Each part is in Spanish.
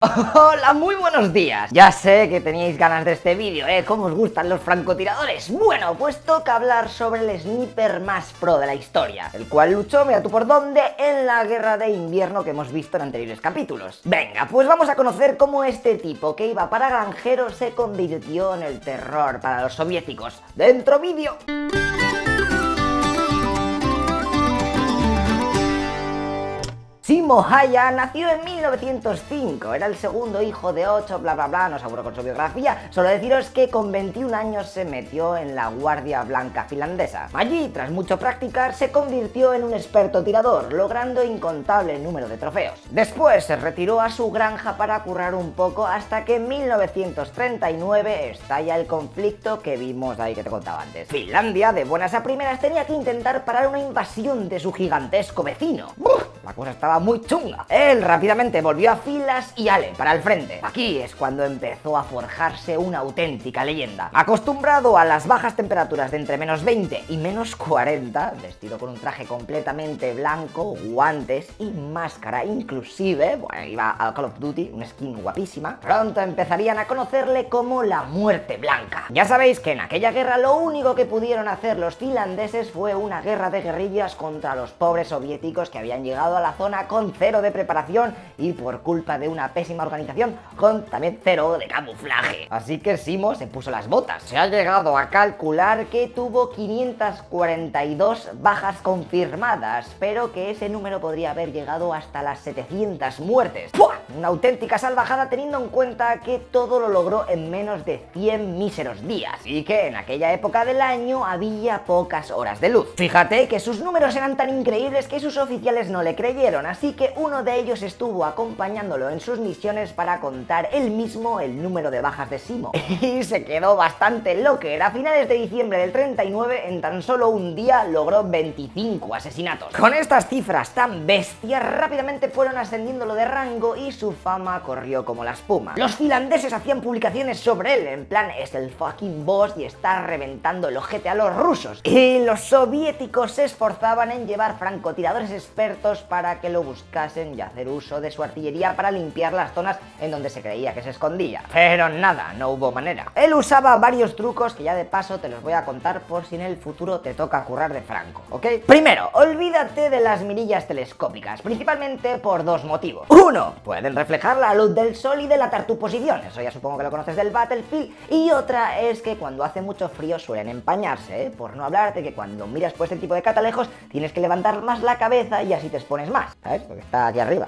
Hola, muy buenos días. Ya sé que teníais ganas de este vídeo, ¿Cómo os gustan los francotiradores? Bueno, pues toca hablar sobre el sniper más pro de la historia, el cual luchó, mira tú por dónde, en la guerra de invierno que hemos visto en anteriores capítulos. Venga, pues vamos a conocer cómo este tipo que iba para granjero se convirtió en el terror para los soviéticos. ¡Dentro vídeo! Simo Häyä nació en 1905, era el segundo hijo de 8, bla bla bla, no os aburro con su biografía, solo deciros que con 21 años se metió en la Guardia Blanca finlandesa. Allí, tras mucho practicar, se convirtió en un experto tirador, logrando incontable número de trofeos. Después se retiró a su granja para currar un poco hasta que en 1939 estalla el conflicto que vimos ahí que te contaba antes. Finlandia, de buenas a primeras, tenía que intentar parar una invasión de su gigantesco vecino. ¡Buf! La cosa estaba muy chunga. Él rápidamente volvió a filas y ale, para el frente. Aquí es cuando empezó a forjarse una auténtica leyenda. Acostumbrado a las bajas temperaturas de entre menos 20 y menos 40, vestido con un traje completamente blanco, guantes y máscara inclusive, bueno, iba al Call of Duty, una skin guapísima, pronto empezarían a conocerle como la Muerte Blanca. Ya sabéis que en aquella guerra lo único que pudieron hacer los finlandeses fue una guerra de guerrillas contra los pobres soviéticos que habían llegado a la zona con cero de preparación y por culpa de una pésima organización con también cero de camuflaje. Así que Simo se puso las botas. Se ha llegado a calcular que tuvo 542 bajas confirmadas, pero que ese número podría haber llegado hasta las 700 muertes. ¡Pua! Una auténtica salvajada teniendo en cuenta que todo lo logró en menos de 100 míseros días y que en aquella época del año había pocas horas de luz. Fíjate que sus números eran tan increíbles que sus oficiales no le creyeron, así que uno de ellos estuvo acompañándolo en sus misiones para contar él mismo el número de bajas de Simo. Y se quedó bastante locker. A finales de diciembre del 39, en tan solo un día, logró 25 asesinatos. Con estas cifras tan bestias, rápidamente fueron ascendiéndolo de rango y su fama corrió como la espuma. Los finlandeses hacían publicaciones sobre él, en plan, es el fucking boss y está reventando el ojete a los rusos. Y los soviéticos se esforzaban en llevar francotiradores expertos para que lo buscasen y hacer uso de su artillería para limpiar las zonas en donde se creía que se escondía. Pero nada, no hubo manera. Él usaba varios trucos que ya de paso te los voy a contar por si en el futuro te toca currar de Franco, ¿ok? Primero, olvídate de las mirillas telescópicas, principalmente por dos motivos. Uno, pueden reflejar la luz del sol y delatar tu posición, eso ya supongo que lo conoces del Battlefield, y otra es que cuando hace mucho frío suelen empañarse, por no hablar de que cuando miras por este tipo de catalejos tienes que levantar más la cabeza y así te expones más, ¿sabes? Porque está aquí arriba.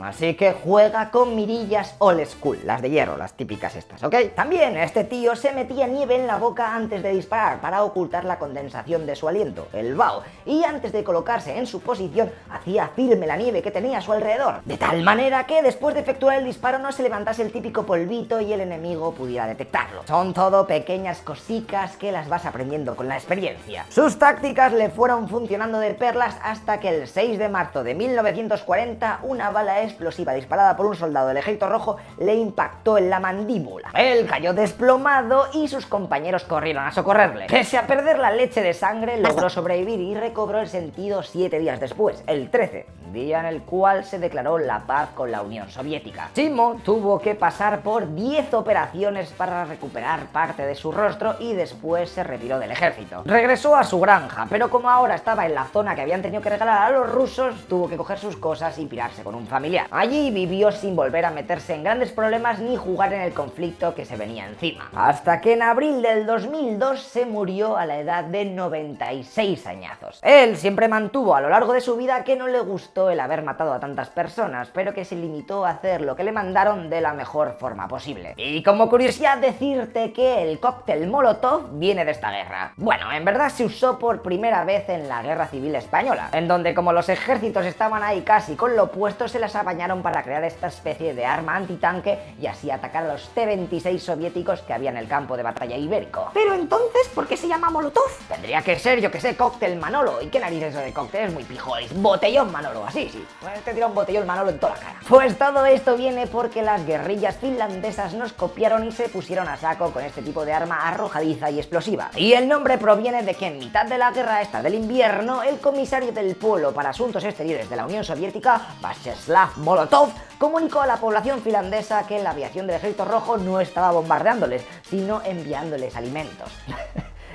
Así que juega con mirillas old school, las de hierro, las típicas estas, ¿ok? También este tío se metía nieve en la boca antes de disparar para ocultar la condensación de su aliento, el vaho, y antes de colocarse en su posición hacía firme la nieve que tenía a su alrededor, de tal manera que después de efectuar el disparo no se levantase el típico polvito y el enemigo pudiera detectarlo. Son todo pequeñas cositas que las vas aprendiendo con la experiencia. Sus tácticas le fueron funcionando de perlas hasta que el 6 de marzo de 1940 una bala explosiva disparada por un soldado del Ejército Rojo le impactó en la mandíbula. Él cayó desplomado y sus compañeros corrieron a socorrerle. Pese a perder la leche de sangre, logró sobrevivir y recobró el sentido 7 días después, el 13, día en el cual se declaró la paz con la Unión Soviética. Simo tuvo que pasar por 10 operaciones para recuperar parte de su rostro y después se retiró del ejército. Regresó a su granja, pero como ahora estaba en la zona que habían tenido que regalar a los rusos, tuvo que coger sus cosas y pirarse con un familiar. Allí vivió sin volver a meterse en grandes problemas ni jugar en el conflicto que se venía encima. Hasta que en abril del 2002 se murió a la edad de 96 añazos. Él siempre mantuvo a lo largo de su vida que no le gustó el haber matado a tantas personas, pero que se limitó a hacer lo que le mandaron de la mejor forma posible. Y como curiosidad decirte que el cóctel Molotov viene de esta guerra. Bueno, en verdad se usó por primera vez en la Guerra Civil Española, en donde como los ejércitos estaban ahí casi con lo opuesto, se las apañaron para crear esta especie de arma antitanque y así atacar a los T-26 soviéticos que había en el campo de batalla ibérico. Pero entonces, ¿por qué se llama Molotov? Tendría que ser, yo que sé, cóctel Manolo. ¿Y qué narices eso de cóctel? Es muy pijolis. Botellón Manolo, así sí. Te tira un botellón Manolo en toda la cara. Pues todo esto viene porque las guerrillas finlandesas nos copiaron y se pusieron a saco con este tipo de arma arrojadiza y explosiva. Y el nombre proviene de que en mitad de la guerra esta del invierno, el comisario del Polo para Asuntos Exteriores de la Unión Soviética, Vyacheslav Molotov, comunicó a la población finlandesa que la aviación del Ejército Rojo no estaba bombardeándoles, sino enviándoles alimentos.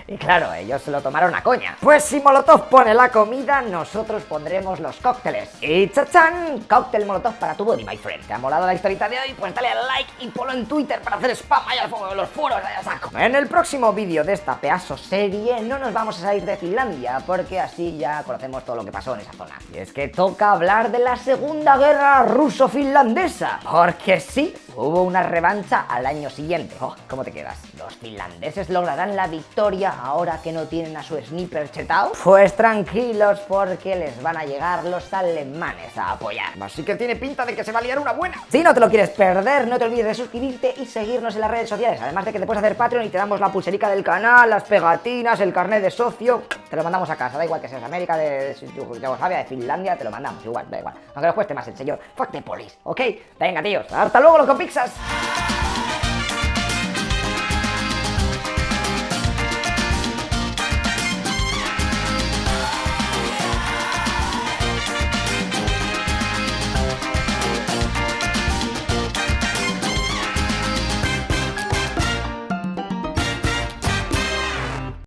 Y claro, ellos se lo tomaron a coña. Pues si Molotov pone la comida, nosotros pondremos los cócteles. Y ¡chachán! Cóctel Molotov para tu body, my friend. ¿Te ha molado la historieta de hoy? Pues dale al like y ponlo en Twitter para hacer spam ahí al fuego de los foros, allá saco. En el próximo vídeo de esta pedazo serie no nos vamos a salir de Finlandia, porque así ya conocemos todo lo que pasó en esa zona. Y es que toca hablar de la Segunda Guerra Ruso-Finlandesa. Porque sí, hubo una revancha al año siguiente. Oh, ¿cómo te quedas? ¿Los finlandeses lograrán la victoria ahora que no tienen a su sniper chetao? Pues tranquilos, porque les van a llegar los alemanes a apoyar. Así que tiene pinta de que se va a liar una buena. Si no te lo quieres perder, no te olvides de suscribirte y seguirnos en las redes sociales. Además de que te puedes hacer Patreon y te damos la pulserica del canal, las pegatinas, el carnet de socio. Te lo mandamos a casa, da igual que seas de América, de Yugoslavia, de Finlandia, te lo mandamos igual, da igual. Aunque nos cueste más el sello. Fuck the police, ¿ok? Venga, tíos, hasta luego, loco Pixas.